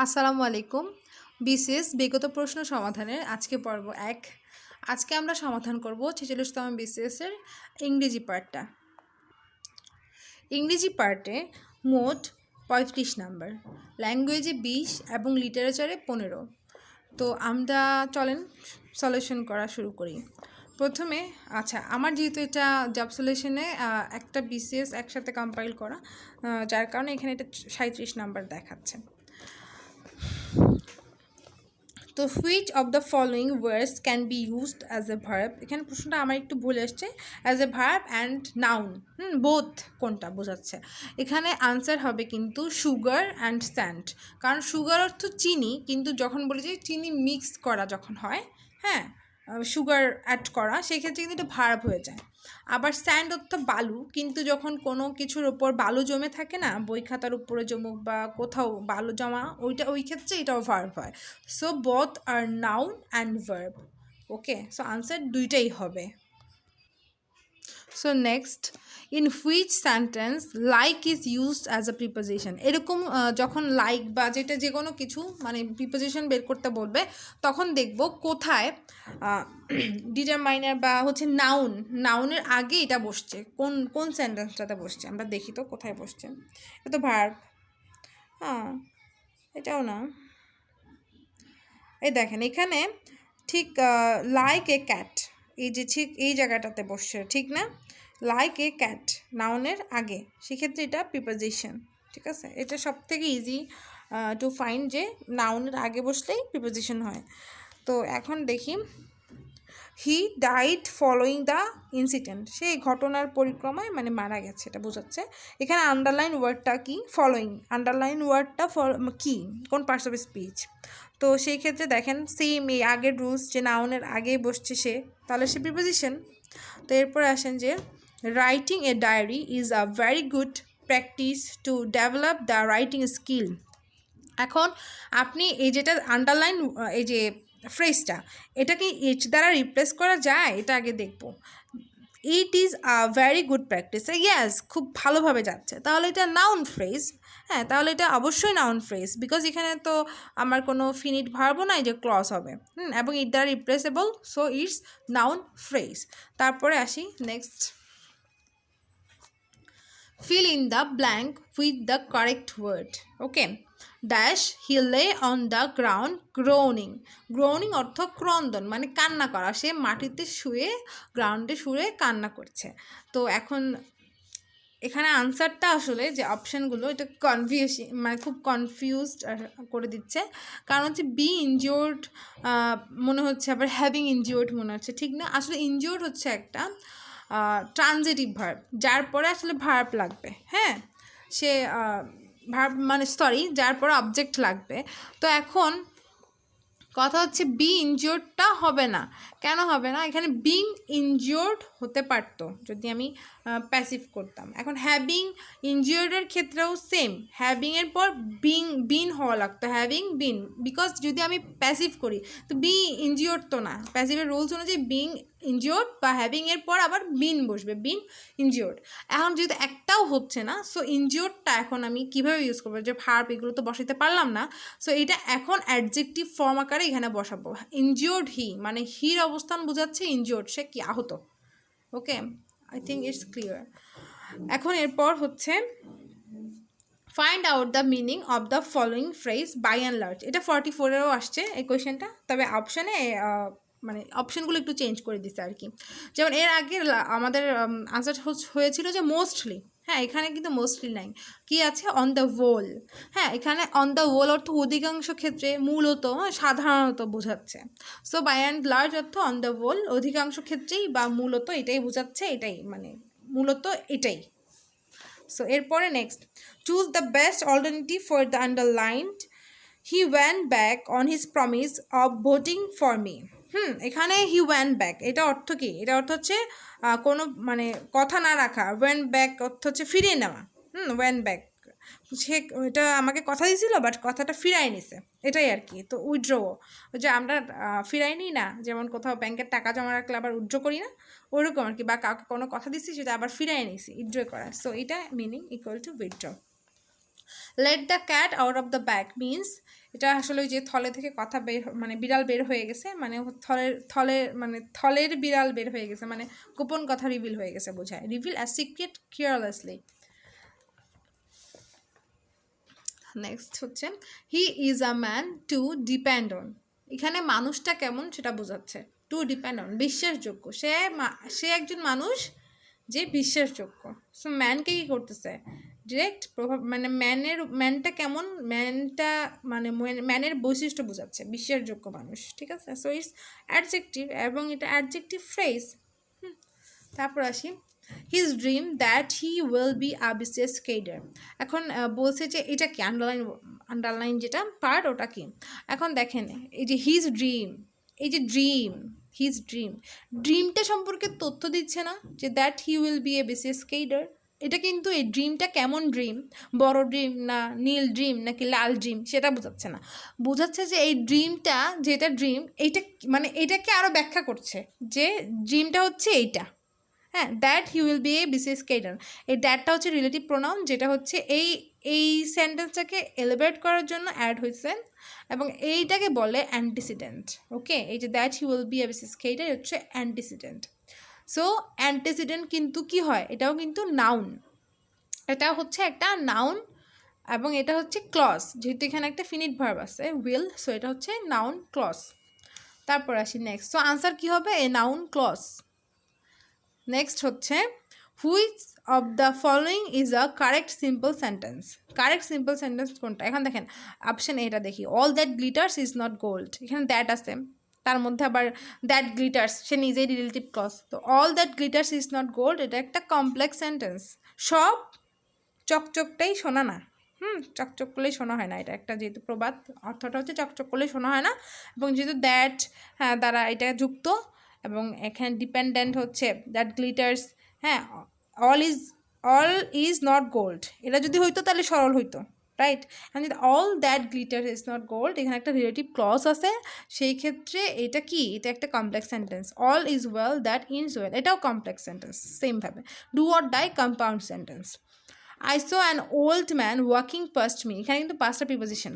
আসসালামু আলাইকুম। বিসিএস বিগত প্রশ্ন সমাধানের আজকে পর্ব ১। আজকে আমরা সমাধান করব ৪৬তম বিসিএসের ইংরেজি পার্টটা। ইংরেজি পার্টে মোট ৩৫ নাম্বার, ল্যাঙ্গুয়েজে ২০ এবং লিটারেচারে ১৫। তো আমরা চলেন সলিউশন করা শুরু করি। প্রথমে আমার যেহেতু এটা জব সলিউশনে একটা বিসিএস একসাথে কম্পাইল করা, যার কারণে এখানে এটা ৩৭ নাম্বার দেখাচ্ছে। তো which of the following words can be used as a verb. এখানে প্রশ্নটা আমার একটু ভুল এসছে, as a verb and noun. Both কোনটা বোঝাচ্ছে। এখানে আনসার হবে কিন্তু সুগার অ্যান্ড স্যান্ড। কারণ সুগার অর্থ চিনি, কিন্তু যখন বলি যে চিনি মিক্স করা যখন হয়, হ্যাঁ, সুগার অ্যাড করা, সেক্ষেত্রে কিন্তু এটা ভার্ব হয়ে যায়। আবার স্যান্ড অর্থ বালু, কিন্তু যখন কোনো কিছুর ওপর বালু জমে থাকে না, বই খাতার উপরে জমুক বা কোথাও বালু জমা, ওই ক্ষেত্রে এটাও ভার্ব হয়। So both are noun and verb. Okay, so answer দুইটাই হবে। So next, in which sentence like is used as a preposition. এরকম যখন লাইক বা যেটা যে কোনো কিছু মানে প্রিপোজিশন বের করতে বলবে, তখন দেখব কোথায় ডিটারমাইনার বা হচ্ছে নাউনের আগে এটা বসছে, কোন কোন সেন্টেন্সটাতে বসছে। আমরা দেখি তো কোথায় বসছে। এটা তো ভার্ব, হ্যাঁ, এটাও না। এই দেখেন এখানে ঠিক লাইক এ ক্যাট, এই যে ঠিক এই জায়গাটাতে বসছে, ঠিক না? লাইক এ ক্যাট নাউনের আগে, সেক্ষেত্রে এটা প্রিপোজিশন। ঠিক আছে, এটা সব থেকে ইজি টু ফাইন্ড যে নাউনের আগে বসলেই প্রিপোজিশন হয়। তো এখন দেখি, he died following the incident. সেই ঘটনার পরিক্রমায় মানে মারা গেছে, এটা বোঝাচ্ছে। এখানে আন্ডারলাইন ওয়ার্ডটা কি? ফলোয়িং। আন্ডারলাইন ওয়ার্ডটা কি, কোন পার্টস অফ স্পিচ। তো সেই ক্ষেত্রে দেখেন সেম এই আগের রুলস, যে নাউনের আগেই বসছে সে, তাহলে সে প্রিপোজিশন। তো এরপরে আসেন যে writing a diary is a very good practice to develop the writing skill. এখন আপনি এই যেটা আন্ডারলাইন, এই যে ফ্রেজটা, এটা কি ইট দ্বারা রিপ্লেস করা যায়? এটা আগে দেখব। It is a very good practice, yes, খুব ভালোভাবে যাচ্ছে, তাহলে এটা নাউন ফ্রেজ। হ্যাঁ, তাহলে এটা অবশ্যই নাউন ফ্রেজ, বিকজ এখানে তো আমার কোনো ফিনিট ভার্বও নাই যে ক্লজ হবে, এবং ইট দ্বারা replaceable, so it's noun phrase. তারপরে আসি next, fill in the blank with the correct word. Okay, dash he lay on the ground groaning. Groaning অর্থ ক্রন্দন, মানে কান্না করা, সে মাটিতে শুয়ে গ্রাউন্ডে শুয়ে কান্না করছে। তো এখন এখানে আনসারটা আসলে যে অপশানগুলো, এটা মানে খুব কনফিউজড করে দিচ্ছে। কারণ হচ্ছে বি ইনজিওর্ড মনে হচ্ছে, আবার হ্যাভিং ইনজিওর্ড মনে হচ্ছে, ঠিক না? আসলে ইনজিওর্ড হচ্ছে একটা ট্রানজিটিভ ভার্ব, যার পরে আসলে ভার্ব লাগবে। হ্যাঁ, সে ভার্ব মানে যার পরে অবজেক্ট লাগবে। তো এখন কথা হচ্ছে বি ইনজিওর্ডটা হবে না। কেন হবে না? এখানে বিং ইনজিওর্ড হতে পারতো যদি আমি প্যাসিভ করতাম। এখন হ্যাভিং ইনজিওর্ডের ক্ষেত্রেও সেম, হ্যাভিংয়ের পর বিন হওয়া লাগতো, হ্যাভিং বিন, বিকজ যদি আমি প্যাসিভ করি তো বি ইনজিওর্ড তো না, প্যাসিভের রুলস অনুযায়ী বিং ইনজিওর্ড বা হ্যাভিংয়ের পর আবার বিন বসবে, বিন ইনজিওর্ড। এখন যেহেতু একটাও হচ্ছে না, সো ইনজিওর্ডটা এখন আমি কীভাবে ইউজ করবো? যে ভার্ব এগুলো তো বসাতে পারলাম না, সো এটা এখন অ্যাডজেক্টিভ ফর্ম আকারে এখানে বসাবো। ইনজিওর্ড হি, মানে হির অবস্থান বোঝাচ্ছে ইনজিওর্ড, সে কি আহত। Okay, I think it's clear. এখন এরপর হচ্ছে find out the meaning of the following phrase by and large. এটা 44-এরও আসছে এই কোয়েশ্চেনটা, তবে অপশানে মানে অপশানগুলো একটু চেঞ্জ করে দিচ্ছে আর কি। যেমন এর আগে আমাদের আনসার হয়েছিল যে মোস্টলি, হ্যাঁ, এখানে কিন্তু মোস্টলি নাই, কি আছে? On the whole. হ্যাঁ, এখানে অন দ্য হোল অর্থ অধিকাংশ ক্ষেত্রে, মূলত, সাধারণত বোঝাচ্ছে। সো বাই অ্যান্ড লার্জ অর্থ অন দ্য হোল, অধিকাংশ ক্ষেত্রেই বা মূলত এটাই বোঝাচ্ছে, এটাই মানে মূলত এটাই। সো এরপরে next, choose the best alternative for the underlined he one back on his promise of voting for me. এখানে হি ওয়ান ব্যাক, এটা অর্থ কি? এটা অর্থ হচ্ছে কোনো মানে কথা না রাখা। ওয়ান ব্যাক অর্থ হচ্ছে ফিরিয়ে নেওয়া। ওয়ান ব্যাক, সে এটা আমাকে কথা দিয়েছিল বাট কথাটা ফিরাই নিছে, এটাই আর কি। তো উইথড্র, যে আমরা ফিরাই নিই না, যেমন কোথাও ব্যাংকের টাকা জমা রাখলে আবার উইথড্র করি না, ওইরকম আর কি। বা কাউকে কোনো কথা দিচ্ছি সেটা আবার ফিরাই নিছি, উইথড্র করা। সো এটা meaning equal to withdraw. Let the cat out of the bag means এটা আসলে ওই যে থলে থেকে কথা বের মানে বিড়াল বের হয়ে গেছে, মানে থলের বিড়াল বের হয়ে গেছে, মানে গোপন কথা রিভিল হয়ে গেছে বোঝায়। Reveal as secret carelessly. Next হচ্ছে he is a man to depend on. এখানে মানুষটা কেমন সেটা বোঝাচ্ছে। টু ডিপেন্ড অন বিশ্বাসযোগ্য, সে একজন মানুষ যে বিশ্বাসযোগ্য। সো ম্যানকে কী করতেছে, ডিরেক্ট প্রভাব, মানে ম্যানটা কেমন, ম্যানের বৈশিষ্ট্য বোঝাচ্ছে, বিশ্বাসযোগ্য মানুষ, ঠিক আছে। সো ইটস অ্যাডজেক্টিভ এবং এটা অ্যাডজেক্টিভ ফ্রেজ। তারপর আসি his dream that he will be a BCS cadre. এখন বলছে যে এটা কি আন্ডারলাইন যেটা পার্ট ওটা কি। এখন দেখেন এই যে হিজ ড্রিম, এই যে ড্রিমটা সম্পর্কে তথ্য দিচ্ছে না, যে that he will B A BCS cadre. এটা কিন্তু এই ড্রিমটা কেমন ড্রিম, বড় ড্রিম না নীল ড্রিম নাকি লাল ড্রিম সেটা বোঝাচ্ছে না, বোঝাচ্ছে যে এই ড্রিমটা যেটা ড্রিম এইটা মানে এটাকে আরও ব্যাখ্যা করছে যে ড্রিমটা হচ্ছে এইটা। হ্যাঁ, that he will B A BCS cadre, এই দ্যাটটা হচ্ছে রিলেটিভ প্রোনাউন, যেটা হচ্ছে এই সেন্টেন্সটাকে এলিভেট করার জন্য অ্যাড হয়েছে এবং এইটাকে বলে অ্যান্টিসিডেন্ট। ওকে, এই যে that he will B A BCS cadre হচ্ছে অ্যান্টিসিডেন্ট। সো অ্যান্টিসিডেন্ট কিন্তু কি হয়, এটাও কিন্তু নাউন, এটা হচ্ছে একটা নাউন এবং এটা হচ্ছে ক্লজ, যেহেতু এখানে একটা ফিনিট ভার্ব আছে উইল, সো এটা হচ্ছে নাউন ক্লজ। তারপর আসি নেক্সট, সো আনসার কি হবে, এ নাউন ক্লজ। নেক্সট হচ্ছে which of the following is a correct simple sentence. Correct simple sentence কোনটা, এখন দেখেন অপশন এটা দেখি, all that glitters is not gold, এখানে দ্যাট আছে, তার মধ্যে আবার দ্যাট গ্লিটার্স সে নিজেই রিলেটিভ ক্লজ, তো all that glitters is not gold এটা একটা কমপ্লেক্স সেন্টেন্স। সব চকচকটাই শোনা না, চকচক করলেই শোনা হয় না, এটা একটা যেহেতু প্রবাদ, অর্থটা হচ্ছে চকচক করলেই শোনা হয় না, এবং যেহেতু দ্যাট দ্বারা এটা যুক্ত এবং এখানে ডিপেন্ডেন্ট হচ্ছে দ্যাট গ্লিটার্স, হ্যাঁ, অল ইজ নট গোল্ড, এটা যদি হইতো তাহলে সরল হইতো, রাইট। যদি all that glitter is not gold, এখানে একটা রিলেটিভ ক্লজ আছে, সেই ক্ষেত্রে এটা কি, এটা একটা complex sentence. All is well that is well, এটাও কমপ্লেক্স সেন্টেন্স সেমভাবে। Do or die compound sentence. I saw an old man walking past me, এখানে কিন্তু পাঁচটা প্রিপোজিশন,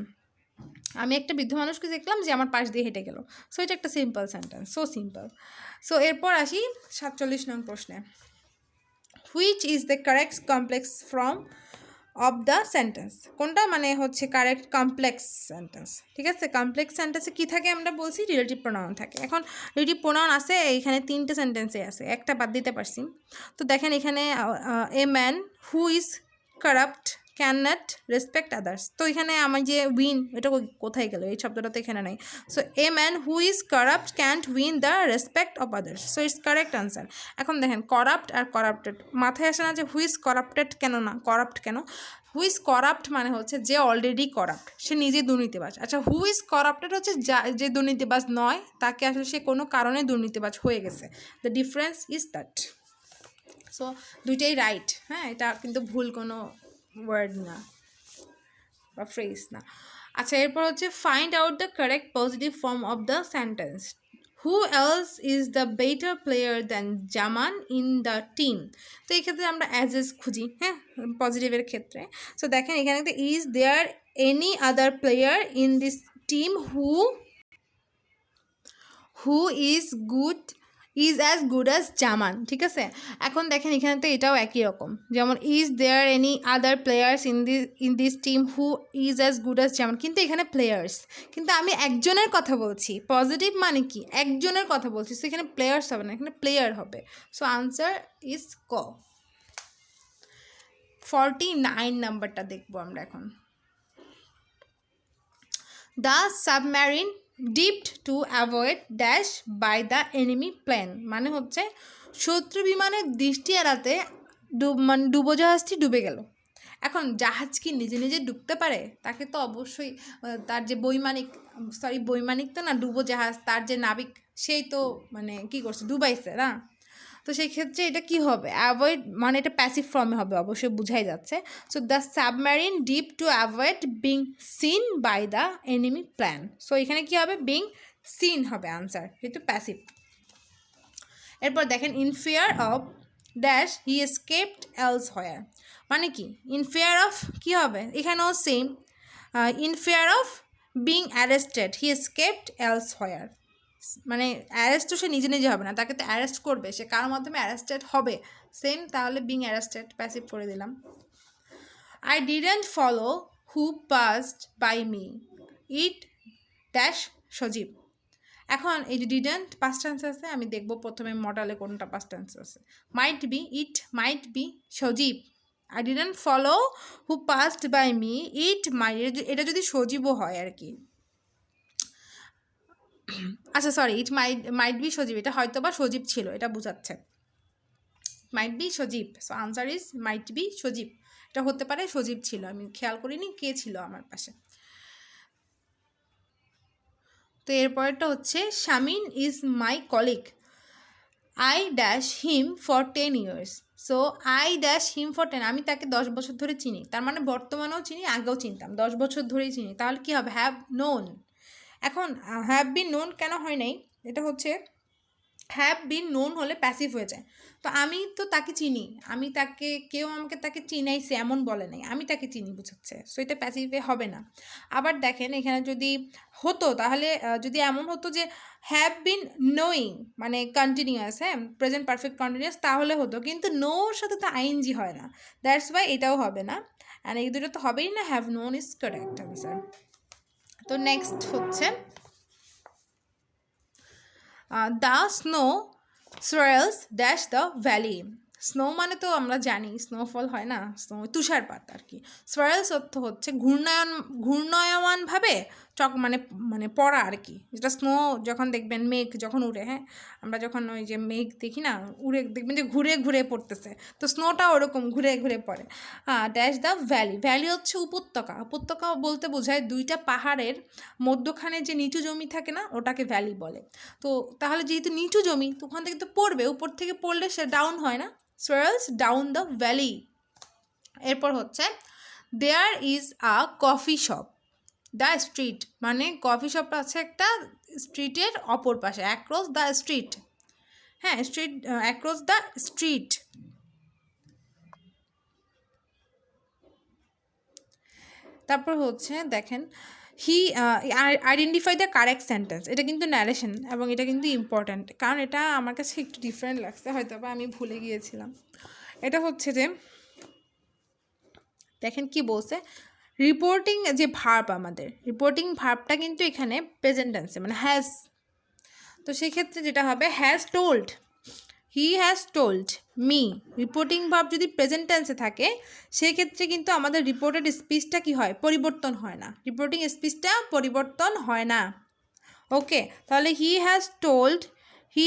আমি একটা বৃদ্ধ মানুষকে দেখলাম যে আমার পাশ দিয়ে হেঁটে গেল, সো এটা একটা simple sentence, so simple. So এরপর আসি 47 নং প্রশ্নে, which is the correct complex form of the sentence, কোনটা মানে হচ্ছে কারেক্ট কমপ্লেক্স সেন্টেন্স, ঠিক আছে। কমপ্লেক্স সেন্টেন্সে কী থাকে আমরা বলছি, রিলেটিভ প্রোনাউন থাকে। এখন রিলেটিভ প্রোনাউন আছে এইখানে 3টে সেন্টেন্সে আছে, একটা বাদ দিতে পারছি। তো দেখেন এখানে a man who is corrupt can not respect others, তো এখানে আমার যে উইন এটা কোথায় গেল, এই শব্দটা তো এখানে নাই। So a man who is corrupt can't win the respect of others, so it's correct answer. এখন দেখেন করাপ্ট আর করাপ্টেড, মাথায় আসে না যে হু ইজ করাপ্টেড কেন, না করাপ্ট কেন, হু ইজ করাপ্ট মানে হচ্ছে যে অলরেডি করাপ্ট, সে নিজে দুর্নীতিবাজ। আচ্ছা, হু ইজ করাপ্টেড হচ্ছে যে দুর্নীতিবাজ নয়, তাকে আসলে সে কোনো কারণে দুর্নীতিবাজ হয়ে গেছে, the difference is that. So দুইটাই রাইট, হ্যাঁ, এটা কিন্তু ভুল কোনো ওয়ার্ড না বা ফ্রেজ না। আচ্ছা, এরপর হচ্ছে find out the correct positive form of the sentence. Who else is the better player than Zaman in the team, তো এই ক্ষেত্রে আমরা অ্যাজ এস খুঁজি, হ্যাঁ, পজিটিভের ক্ষেত্রে। সো দেখেন এখানে একটা is there any other player in this team who is good is as good as Zaman, ঠিক আছে। এখন দেখেন এখানে তো এটাও একই রকম, যেমন is there any other players in this team who is as good as Zaman, কিন্তু এখানে প্লেয়ার্স, কিন্তু আমি একজনের কথা বলছি, পজিটিভ মানে কি একজনের কথা বলছি, সো এখানে প্লেয়ার্স হবে না, এখানে প্লেয়ার হবে। সো আনসার ইজ ক। 49 নাম্বারটা দেখবো আমরা এখন। The submarine dipped to avoid dash by the enemy plane, মানে হচ্ছে শত্রু বিমানের দৃষ্টি এড়াতে ডুবোজাহাজটি ডুবে গেল। এখন জাহাজ কি নিজে নিজে ডুবতে পারে, তাকে তো অবশ্যই তার যে বৈমানিক তো না, ডুবোজাহাজ তার যে নাবিক সেই তো মানে কী করছে, ডুবাইছে না। তো সেই ক্ষেত্রে এটা কি হবে, অ্যাভয়েড মানে এটা প্যাসিভ ফর্মে হবে, অবশ্যই বুঝাই যাচ্ছে। So the submarine deep to avoid being seen by the enemy plan, so এখানে কি হবে, বিং সিন হবে আনসার, যেহেতু প্যাসিভ। এরপর দেখেন in fear of dash he escaped elsewhere, মানে কি ইন ফেয়ার অফ কী হবে এখানেও same, in fear of being arrested he escaped elsewhere, মানে অ্যারেস্ট তো সে নিজে নিজে হবে না, তাকে তো অ্যারেস্ট করবে, সে কার মাধ্যমে অ্যারেস্টেড হবে, সেম, তাহলে বিং অ্যারেস্টেড প্যাসিভ করে দিলাম। I didn't follow who passed by me it dash Sajib. এখন এই যে ডিডন্ট পাস্ট টেন্স আছে, আমি দেখব প্রথমে মডেলে কোনটা পাস্ট টেন্স আছে। Might be, it might be Sajib. I didn't follow who passed by me it might, এটা যদি সজীবও হয় আর কি, আচ্ছা sorry, it might be Sajib, এটা হয়তো বা সজীব ছিল, এটা বোঝাচ্ছে might be Sajib, so answer is might be Sajib, এটা হতে পারে সজীব ছিল, আমি খেয়াল করিনি কে ছিল আমার পাশে। তো এরপরেরটা হচ্ছে Shamin is my colleague, I dash him for 10 years, so I dash him for 10, আমি তাকে 10 বছর ধরে চিনি, তার মানে বর্তমানেও চিনি, আগেও চিনতাম, 10 বছর ধরেই চিনি, তাহলে কী হবে হ্যাভ নোন। এখন হ্যাভ বিন নোন কেন হয় নাই, এটা হচ্ছে হ্যাভ বিন নোন হলে প্যাসিভ হয়ে যায়, তো আমি তো তাকে চিনি, আমি তাকে, কেউ আমাকে তাকে চিনাইছে এমন বলে নাই, আমি তাকে চিনি বোঝাচ্ছে, সো এটা প্যাসিভে হবে না। আবার দেখেন এখানে যদি হতো, তাহলে যদি এমন হতো যে হ্যাভ বিন নোয়িং মানে কন্টিনিউয়াস, হ্যাঁ প্রেজেন্ট পারফেক্ট কন্টিনিউয়াস, তাহলে হতো, কিন্তু নোর সাথে তো আইএনজি হয় না, দ্যাটস ওয়াই এটাও হবে না, অ্যান্ড এই দুটো তো হবেই না, have known is correct answer. তো নেক্সট হচ্ছে the snow swells dash the valley, snow মানে তো আমরা জানি স্নোফল হয় না, স্নো তুষারপাত আর কি, সোয়েলস অর্থ হচ্ছে ঘূর্ণায়মানভাবে মানে মানে পড়া আর কি, যেটা স্নো যখন দেখবেন মেঘ যখন উড়ে, হ্যাঁ আমরা যখন ওই যে মেঘ দেখি না উড়ে, দেখবেন যে ঘুরে ঘুরে পড়তেছে, তো স্নোটা ওরকম ঘুরে ঘুরে পড়ে। ড্যাশ দ্য ভ্যালি, ভ্যালি হচ্ছে উপত্যকা, উপত্যকা বলতে বোঝায় দুইটা পাহাড়ের মধ্যখানে যে নিচু জমি থাকে না, ওটাকে ভ্যালি বলে। তো তাহলে যেহেতু নিচু জমি, তো ওখান থেকে তো পড়বে, উপর থেকে পড়লে সে ডাউন হয় না, সোয়েলস ডাউন দ্য ভ্যালি। এরপর হচ্ছে there is a coffee shop the street, মানে কফি শপটা আছে একটা স্ট্রিটের অপর পাশে, অ্যাক্রস দ্য স্ট্রিট, হ্যাঁ স্ট্রিট অ্যাক্রস দ্য স্ট্রিট। তারপর হচ্ছে দেখেন he identify the correct sentence, এটা কিন্তু ন্যারেশন এবং এটা কিন্তু ইম্পর্ট্যান্ট, কারণ এটা আমার কাছে একটু ডিফারেন্ট লাগছে, হয়তো বা আমি ভুলে গিয়েছিলাম। এটা হচ্ছে যে দেখেন কি বলছে, রিপোর্টিং যে ভার্ব, আমাদের রিপোর্টিং ভার্বটা কিন্তু এখানে প্রেজেন্ট টেন্সে মানে হ্যাজ, তো সেক্ষেত্রে যেটা হবে has told, he has told me, reporting verb যদি প্রেজেন্ট টেন্সে থাকে সেক্ষেত্রে কিন্তু আমাদের রিপোর্টেড স্পিচটা কি হয়, পরিবর্তন হয় না, রিপোর্টিং স্পিচটা পরিবর্তন হয় না। ওকে, তাহলে he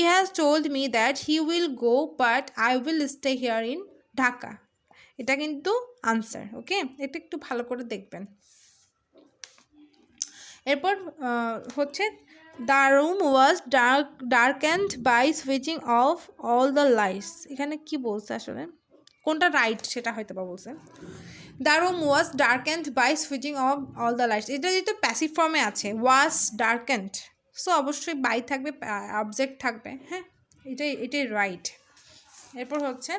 has told me that he will go but I will stay here in Dhaka, এটা কিন্তু আনসার। ওকে, এটা একটু ভালো করে দেখবেন। এরপর হচ্ছে the room was darkened by switching off all the lights, এখানে কি বলছে আসলে, কোনটা রাইট সেটা হয়তো বা বলছে। The room was darkened by switching off all the lights, এটা যেহেতু প্যাসিভ ফর্মে আছে, ওয়াজ ডার্কেন্ড, সো অবশ্যই বাই থাকবে, অবজেক্ট থাকবে, হ্যাঁ এটাই রাইট। এরপর হচ্ছে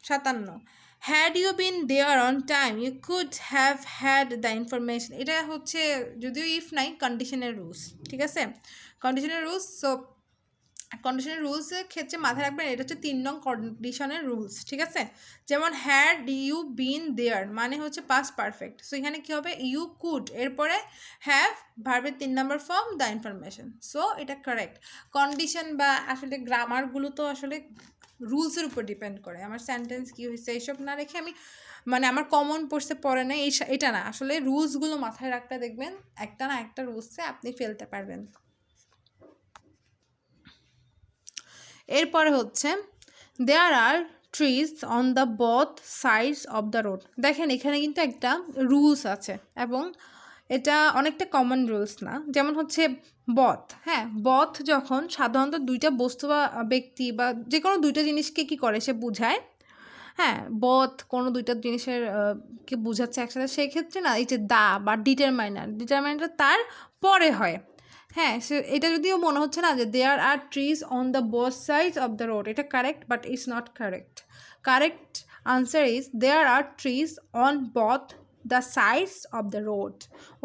57, had you been there on time you could have had the information, এটা হচ্ছে যদিও ইফ নাই কন্ডিশনের রুলস, ঠিক আছে কন্ডিশনের রুলস, সো কন্ডিশনের রুলসের ক্ষেত্রে মাথায় রাখবেন এটা হচ্ছে 3 নং কন্ডিশনের রুলস, ঠিক আছে। যেমন হ্যাড ইউ বিন দেয়ার মানে হচ্ছে পাস্ট পারফেক্ট, সো এখানে কী হবে ইউ কুড, এরপরে হ্যাভ ভার্বের 3 নম্বর ফর্ম দ্য ইনফরমেশন, সো এটা কারেক্ট। কন্ডিশন বা আসলে গ্রামারগুলো তো আসলে রুলসের উপর ডিপেন্ড করে, আমার সেন্টেন্স কী হয়েছে এইসব না রেখে আমি মানে আমার কমন পড়ছে পড়ে নেই এটা না, আসলে রুলসগুলো মাথায় রাখতে দেখবেন একটা না একটা রুলসে আপনি ফেলতে পারবেন। এরপরে হচ্ছে there are trees on the both sides of the road, দেখেন এখানে কিন্তু একটা রুলস আছে এবং এটা অনেকটা কমন রুলস না, যেমন হচ্ছে বথ, হ্যাঁ বথ যখন সাধারণত দুইটা বস্তু বা ব্যক্তি বা যে কোনো দুইটা জিনিসকে কি করে সে বুঝায়, হ্যাঁ বথ কোনো দুইটা জিনিসের কে বোঝাচ্ছে একসাথে, সেক্ষেত্রে না এই যে দা বা ডিটারমাইনার তার পরে হয়, হ্যাঁ, এটা যদিও মনে হচ্ছে না যে there are trees on the both sides of the road, এটা correct, but it's not correct. Correct answer is there are trees on both the sides of the road.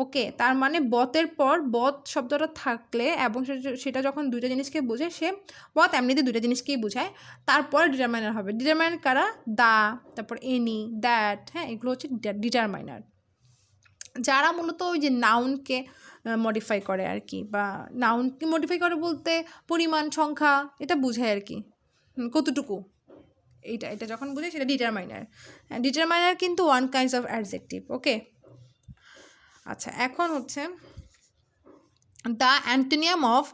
Okay, তার মানে বথের পর বথ শব্দটা থাকলে এবং সেটা যখন দুইটা জিনিসকে বোঝে, সে বথ এমনিতে দুইটা জিনিসকেই বোঝায়, তারপর ডিটারমাইনার হবে। ডিটারমাইনার কারা? দা, তারপর এনি, দ্যাট, হ্যাঁ, এগুলো হচ্ছে ডিটারমাইনার, যারা মূলত ওই যে নাউনকে মডিফাই করে আর কি, বা নাউনকে মডিফাই করে বলতে পরিমাণ, সংখ্যা, এটা বোঝায় আর কি, কতটুকু, এটা যখন বুঝে সেটা ডিটারমাইনার। ডিটারমাইনার কিন্তু ওয়ান কাইন্ডস অফ অ্যাডজেক্টিভ। ওকে, আচ্ছা, এখন হচ্ছে দ্য অ্যান্টোনিয়াম অফ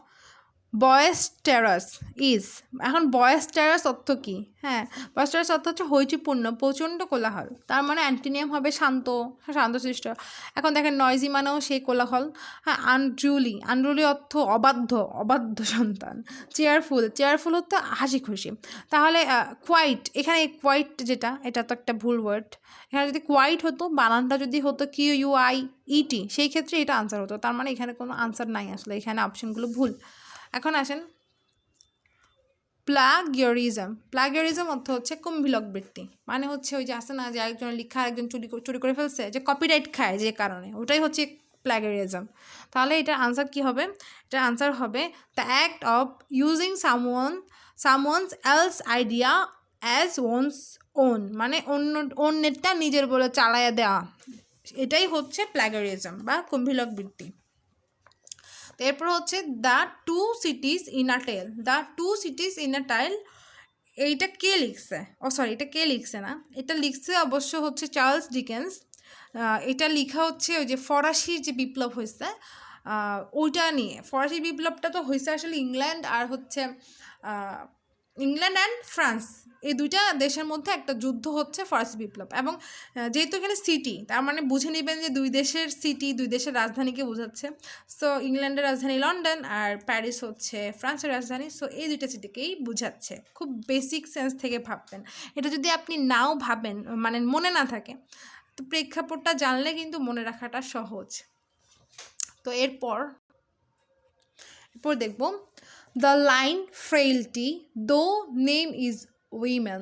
বয়েস্টেরাস ইজ। এখন বয়েস্টেরাস অর্থ কী? হ্যাঁ, বয়েস্টেরাস অর্থ হচ্ছে হইচইপূর্ণ, প্রচণ্ড কোলাহল। তার মানে অ্যান্টোনিয়াম হবে শান্ত, শান্তশিষ্ট। এখন দেখেন নয়জি মানেও সেই কোলাহল। হ্যাঁ, আনরুলি অর্থ অবাধ্য সন্তান। চেয়ারফুল হচ্ছে হাসি খুশি। তাহলে কোয়াইট, এখানে কোয়াইট যেটা, এটা তো একটা ভুল ওয়ার্ড। এখানে যদি কোয়াইট হতো, বানানটা যদি হতো QUIET, সেই ক্ষেত্রে এটা আনসার হতো। তার মানে এখানে কোনো আনসার নাই আসলে, এখানে অপশনগুলো ভুল। এখন আসেন প্লাগিয়ারিজম অর্থ হচ্ছে কুম্ভীলক বৃত্তি। মানে হচ্ছে ওই যে আছে না যে একজন লিখা একজন চুরি করে ফেলছে, যে কপিরাইট খায় যে কারণে, ওটাই হচ্ছে প্লাগিয়ারিজম। তাহলে এটার আনসার কি হবে? এটার আনসার হবে the act of using someone's else idea as own, মানে অন্যেরটা নিজের বলে চালায়া দেওয়া, এটাই হচ্ছে প্লাগিয়ারিজম বা কুম্ভীলক বৃত্তি। এরপর হচ্ছে the two cities in a tale, এইটা কে লিখছে? এটা কে লিখছে না, এটা লিখছে অবশ্য হচ্ছে চার্লস ডিকেন্স। এটা লেখা হচ্ছে ওই যে ফরাসির যে বিপ্লব হয়েছে ওইটা নিয়ে। ফরাসি বিপ্লবটা তো হয়েছে আসলে ইংল্যান্ড অ্যান্ড ফ্রান্স, এই দুইটা দেশের মধ্যে একটা যুদ্ধ হচ্ছে, ফরাসি বিপ্লব। এবং যেহেতু এখানে সিটি, তার মানে বুঝে নেবেন যে দুই দেশের সিটি, দুই দেশের রাজধানীকে বোঝাচ্ছে। সো ইংল্যান্ডের রাজধানী লন্ডন আর প্যারিস হচ্ছে ফ্রান্সের রাজধানী। সো এই দুইটা সিটিকেই বোঝাচ্ছে। খুব বেসিক সেন্স থেকে ভাববেন। এটা যদি আপনি নাও ভাবেন, মানে মনে না থাকে, তো প্রেক্ষাপটটা জানলে কিন্তু মনে রাখাটা সহজ। তো এরপর দেখব দ্য লাইন ফ্রেইলটি দো name is women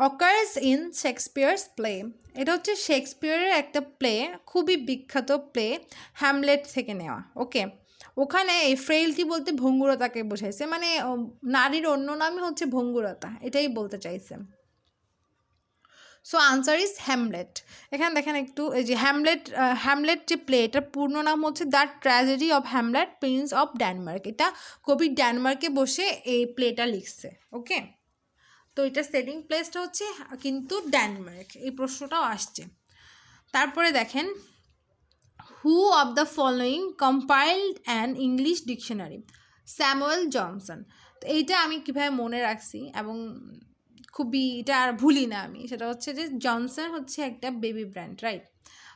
occurs in Shakespeare's play. এটা হচ্ছে শেক্সপিয়ারের একটা প্লে, খুবই বিখ্যাত প্লে, হ্যামলেট থেকে নেওয়া। ওকে, ওখানে এই ফ্রেইলটি বলতে ভঙ্গুরতাকে বোঝাইছে, মানে নারীর অন্য নামই হচ্ছে ভঙ্গুরতা, এটাই বলতে চাইছে। So answer is Hamlet. এখানে দেখেন একটু, এই যে হ্যামলেট যে প্লে, এটার পূর্ণ নাম হচ্ছে the tragedy of Hamlet Prince of Denmark. এটা কবি ডেনমার্কে বসে এই প্লেটা লিখছে। ওকে, তো এটা সেটিং প্লেসটা হচ্ছে কিন্তু ডেনমার্ক, এই প্রশ্নটাও আসছে। তারপরে দেখেন হু of the following compiled an English dictionary? Samuel Johnson. তো এইটা আমি কীভাবে মনে রাখছি এবং খুবই এটা আর ভুলি না আমি, সেটা হচ্ছে যে জনসন হচ্ছে একটা বেবি ব্র্যান্ড, রাইট?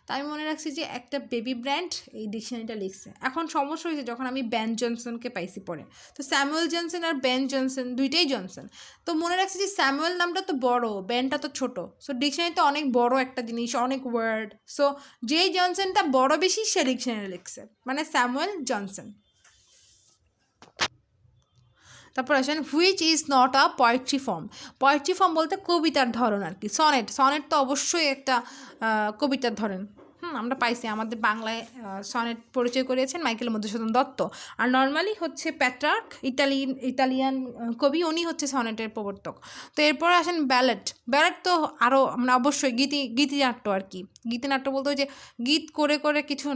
তো আমি মনে রাখছি যে একটা বেবি ব্র্যান্ড এই ডিকশনারিটা লিখছে। এখন সমস্যা হয়েছে যখন আমি বেন জনসনকে পাইছি পড়ে, তো স্যামুয়েল জনসন আর বেন জনসন দুইটাই জনসন। তো মনে রাখছি যে স্যামুয়েল নামটা তো বড়, বেনটা তো ছোট। সো ডিকশনারিতে অনেক বড় একটা জিনিস, অনেক ওয়ার্ড। সো যেই জনসনটা বড় বেশি সে ডিকশনারি লিখছে, মানে স্যামুয়েল জনসন। তারপর আসেন which is not a poetry form? Poetry form বলতে কবিতার ধরন আর কি। সনেট তো অবশ্যই একটা কবিতার ধরন। আমরা পাইছি, আমাদের বাংলায় সনেট পরিচয় করিয়েছেন মাইকেল মধুসূদন দত্ত। আর নর্মালি হচ্ছে প্যাট্রার্ক, ইটালিয়ান কবি, উনি হচ্ছে সনেটের প্রবর্তক। তো এরপর আসেন ব্যালেট তো আরও মানে অবশ্যই গীতিনাট্য আর কি। গীতিনাট্য বলতে ওই যে গীত করে করে কিছু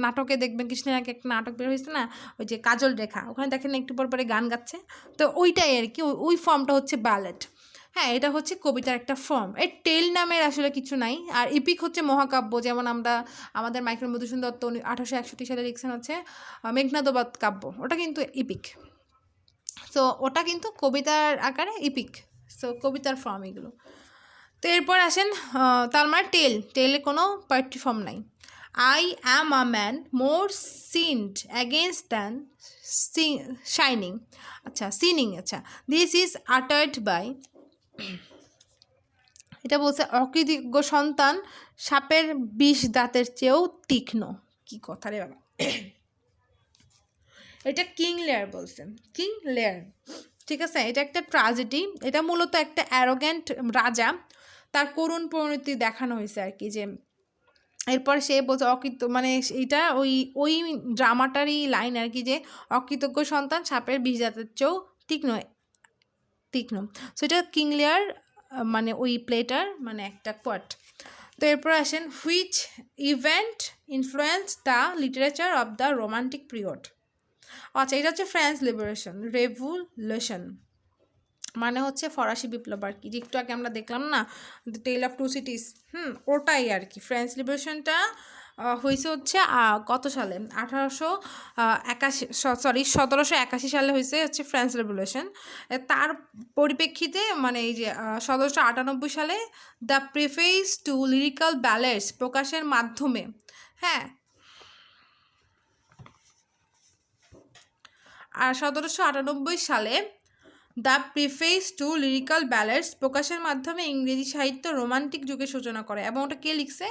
নাটকে দেখবেন, কিছুদিন আগে একটা নাটক বের হয়েছে না, ওই যে কাজল রেখা, ওখানে দেখেন একটু পর পরে গান গাচ্ছে, তো ওইটাই আর কি, ওই ফর্মটা হচ্ছে ব্যালেট। হ্যাঁ, এটা হচ্ছে কবিতার একটা ফর্ম। এর টেল নামের আসলে কিছু নাই। আর ইপিক হচ্ছে মহাকাব্য, যেমন আমাদের মাইকেল মধুসূদন দত্ত 1861 সালে লিখছেন হচ্ছে মেঘনাদবধ কাব্য, ওটা কিন্তু ইপিক। সো ওটা কিন্তু কবিতার আকারে ইপিক। সো কবিতার ফর্ম এগুলো। তো এরপর আসেন তার মানে টেলে কোনো পোয়েট্রি ফর্ম নাই। I am a man more sinned against than sinning. This is uttered by, এটা বলছে অকৃতজ্ঞ সন্তান সাপের বিষ দাঁতের চেয়েও তীক্ষ্ণ। কি কথা রে বাবা! এটা কিং লেয়ার বলছে, কিং লেয়ার, ঠিক আছে। এটা একটা ট্রাজেডি, এটা মূলত একটা অ্যারোগ্যান্ট রাজা, তার করুণ পরিণতি দেখানো হয়েছে আর কি, যে এরপর সে বলছে অকৃত, মানে এটা ওই ওই ড্রামাটারই লাইন আর কি, যে অকৃতজ্ঞ সন্তান সাপের বিষ দাঁতের চেয়েও তীক্ষ্ণ তীক্ষ্ণ। সো এটা কিং লেয়ার মানে ওই প্লেটার মানে একটা কোয়াট। তো এরপর আসেন, which event influence the literature of the romantic period. আচ্ছা, এটা হচ্ছে ফ্রান্স লিবারেশন রেভুলেশন, মানে হচ্ছে ফরাসি বিপ্লব আর কি, যে একটু আগে আমরা দেখলাম না the tale of two cities, ওটাই আর কি। ফ্রেঞ্চ লিবারেশনটা হয়েছে হচ্ছে কত সালে, 1781 সালে হয়েছে ফ্রেঞ্চ রেভলিউশন। তার পরিপ্রেক্ষিতে মানে এই যে 1798 সালে the preface to lyrical ballads প্রকাশের মাধ্যমে, হ্যাঁ, আর 1798 সালে the preface to lyrical ballads প্রকাশের মাধ্যমে ইংরেজি সাহিত্য রোমান্টিক যুগের সূচনা করে। এবং ওটা কে লিখছে,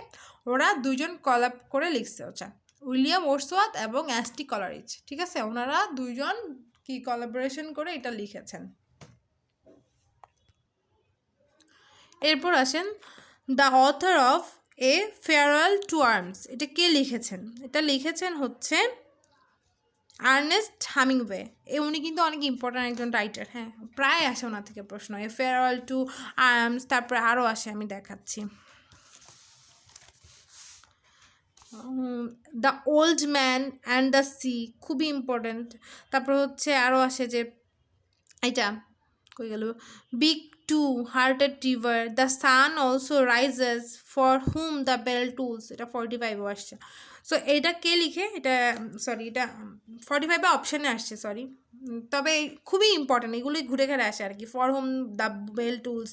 ওরা দুইজন কলাপ করে লিখছে, ওটা উইলিয়াম ওর্ডসওয়ার্থ এবং অ্যাস্টি কলারিজ, ঠিক আছে, ওনারা দুইজন কি কোলাবোরেশন করে এটা লিখেছেন। এরপর আসেন, the author of a farewell to arms, এটা কে লিখেছেন, এটা লিখেছেন হচ্ছে আর্নেস্ট হামিংওয়ে। উনি কিন্তু অনেক ইম্পর্ট্যান্ট একজন রাইটার, হ্যাঁ, প্রায় আসে ওনার থেকে প্রশ্ন, এ ফেয়ারওয়েল টু আর্মস, তারপরে আরও আসে, আমি দেখাচ্ছি, the old man and the sea, খুবই ইম্পর্ট্যান্ট। তারপর হচ্ছে আরও আসে যে এটা কই গেল, big two hearted river, the sun also rises for whom the bell tolls, এটা 45 আসছে। সো এটা কে লিখে, এটা সরি এটা 45 অপশানে আসছে, সরি, তবে খুবই ইম্পর্ট্যান্ট, এগুলোই ঘুরে ঘুরে আসে আর কি, for whom the bell tolls,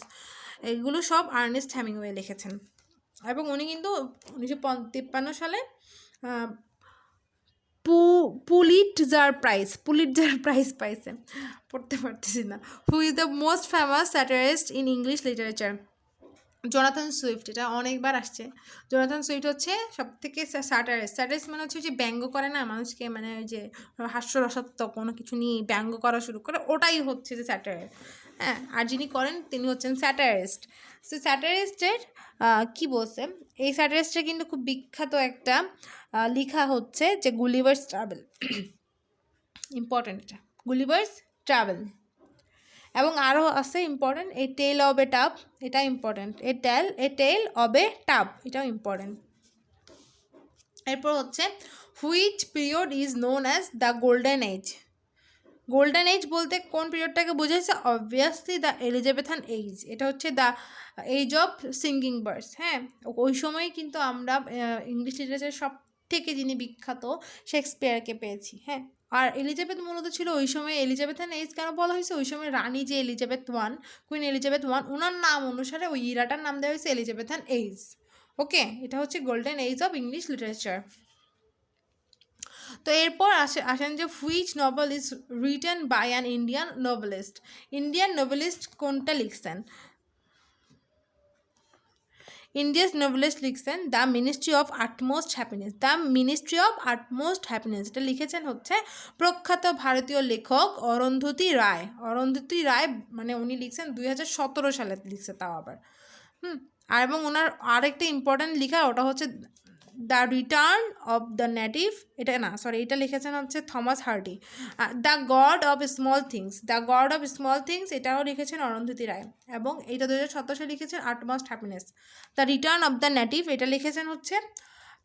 এগুলো সব আর্নেস্ট হ্যামিংওয়ে লিখেছেন। এবং উনি কিন্তু 1953 সালে পুলিটজার প্রাইজ পাইছে, পড়তে পারতেছি না। Who is the most famous satirist in English literature, Jonathan Swift, এটা অনেকবার আসছে। জোনাথন সুইফট হচ্ছে সব থেকে স্যাটারিস্ট মানে হচ্ছে যে ব্যঙ্গ করে না মানুষকে, মানে ওই যে হাস্যরসাত্মক কোনো কিছু নিয়ে ব্যঙ্গ করা শুরু করে, ওটাই হচ্ছে যে স্যাটার, হ্যাঁ। আর যিনি করেন তিনি হচ্ছেন স্যাটারিস্ট। সো স্যাটারিস্টের কী বলছে, এই স্যাটারিস্টের কিন্তু খুব বিখ্যাত একটা লেখা হচ্ছে যে গুলিভার্স ট্রাভেল, ইম্পর্টেন্ট এটা, গুলিভার্স ট্রাভেল। এবং আরও আছে important, a tale of a tub, এটা important, a tale of a tub, এটাও ইম্পর্টেন্ট। এরপর হচ্ছে, which period is known as the golden age. Golden age বলতে কোন পিরিয়ডটাকে বোঝাইছে, অবভিয়াসলি দ্য এলিজাবেথান এজ, এটা হচ্ছে the age of singing birds, হ্যাঁ। ওই সময় কিন্তু আমরা ইংলিশ লিটারেচার সব থেকে যিনি বিখ্যাত শেক্সপিয়ারকে পেয়েছি, হ্যাঁ। আর এলিজাবেথ মূলত ছিল ওই সময়, এলিজাবেথান এজ কেন বলা হয়েছে, ওই সময় রানী যে এলিজাবেথ কুইন এলিজাবেথ ওনার নাম অনুসারে ওই ইরাটার নাম দেওয়া হয়েছে এলিজাবেথান এজ, ওকে। এটা হচ্ছে golden age of English literature. তো এরপর আসেন যে which novel is written by an Indian novelist কোনটা লিখছেন, ইন্ডিয়াস নোভেলিস্ট লিখছেন the ministry of utmost happiness, এটা লিখেছেন হচ্ছে প্রখ্যাত ভারতীয় লেখক অরুন্ধতী রায়, মানে উনি লিখছেন 2017 সালে লিখছে, তাও আবার আর এবং ওনার আরেকটা ইম্পর্ট্যান্ট লেখা, ওটা হচ্ছে the return of the native, এটা না সরি, এটা লিখেছেন হচ্ছে Thomas Hardy. The god of small things, এটাও লিখেছেন অরুন্ধতী রায়। এবং এটা 2017 সালে লিখেছেন utmost happiness. The return of the native, এটা লিখেছেন হচ্ছে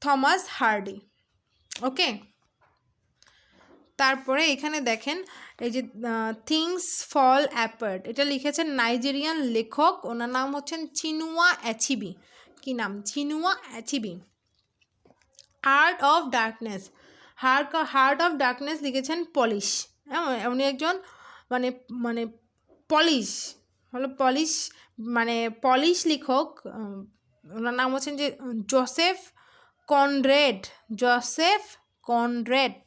থমাস হার্ডি, ওকে। তারপরে এখানে দেখেন এই যে থিংস ফল অ্যাপার্ট, এটা লিখেছেন নাইজেরিয়ান লেখক, ওনার নাম হচ্ছেন চিনুয়া অ্যাচিবি, কি নাম, চিনুয়া অ্যাচিবি। হার্ট অফ ডার্কনেস লিখেছেন পলিশ, হ্যাঁ, উনি একজন মানে মানে পলিশ লেখক, ওনার নাম হচ্ছেন যে জোসেফ কনরেড।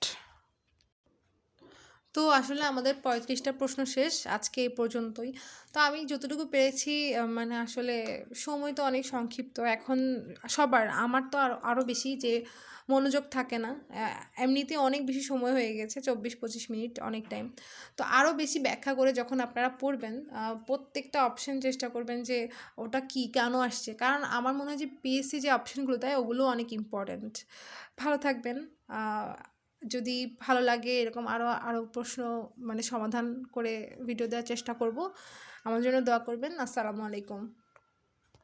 তো আসলে আমাদের 35টা প্রশ্ন শেষ আজকে এই পর্যন্তই। তো আমি যতটুকু পেরেছি মানে আসলে সময় তো অনেক সংক্ষিপ্ত এখন সবার, আমার তো আরও বেশি যে মনোযোগ থাকে না। এমনিতে অনেক বেশি সময় হয়ে গেছে, 24-25 মিনিট অনেক টাইম। তো আরও বেশি ব্যাখ্যা করে যখন আপনারা পড়বেন প্রত্যেকটা অপশন চেষ্টা করবেন যে ওটা কি কেন আসছে, কারণ আমার মনে হয় যে পিএসসি যে অপশনগুলো দেয় ওগুলো অনেক ইম্পর্ট্যান্ট। ভালো থাকবেন। যদি ভালো লাগে এরকম আরও আরও প্রশ্ন মানে সমাধান করে ভিডিও দেওয়ার চেষ্টা করব। আমার জন্য দোয়া করবেন। আসসালামু আলাইকুম।